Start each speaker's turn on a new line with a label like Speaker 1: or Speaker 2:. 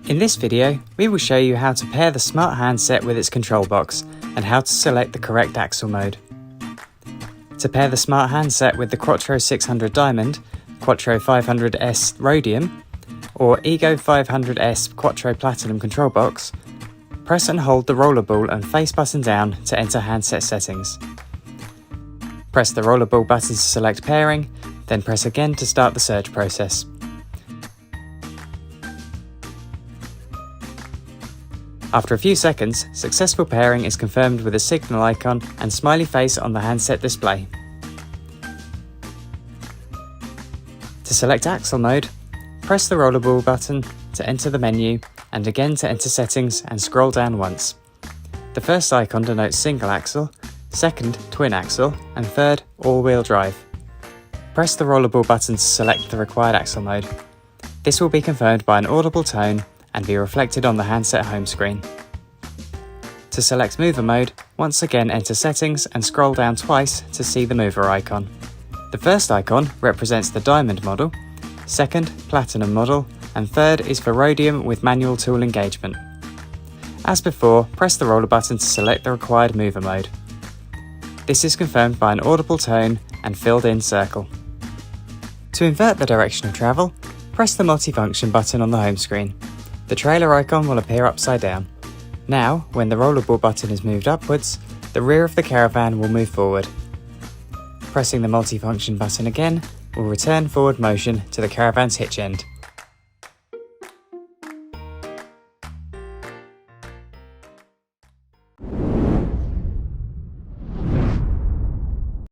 Speaker 1: In this video, we will show you how to pair the smart handset with its control box and how to select the correct axle mode. To pair the smart handset with the Quattro 600 Diamond, Quattro 500S Rhodium, or Ego 500S Quattro Platinum control box, press and hold the roller ball and face button down to enter handset settings. Press the roller ball button to select pairing, then press again to start the search process. After a few seconds, successful pairing is confirmed with a signal icon and smiley face on the handset display. To select axle mode, press the rollerball button to enter the menu and again to enter settings and scroll down once. The first icon denotes single axle, second twin axle and third all-wheel drive. Press the rollerball button to select the required axle mode. This will be confirmed by an audible tone and be reflected on the handset home screen. To select mover mode, once again enter settings and scroll down twice to see the mover icon. The first icon represents the Diamond model, second Platinum model, and third is for Rhodium with manual tool engagement. As before, press the roller button to select the required mover mode. This is confirmed by an audible tone and filled in circle. To invert the direction of travel, press the multifunction button on the home screen. The trailer icon will appear upside down. Now, when the rollerball button is moved upwards, the rear of the caravan will move forward. Pressing the multifunction button again will return forward motion to the caravan's hitch end.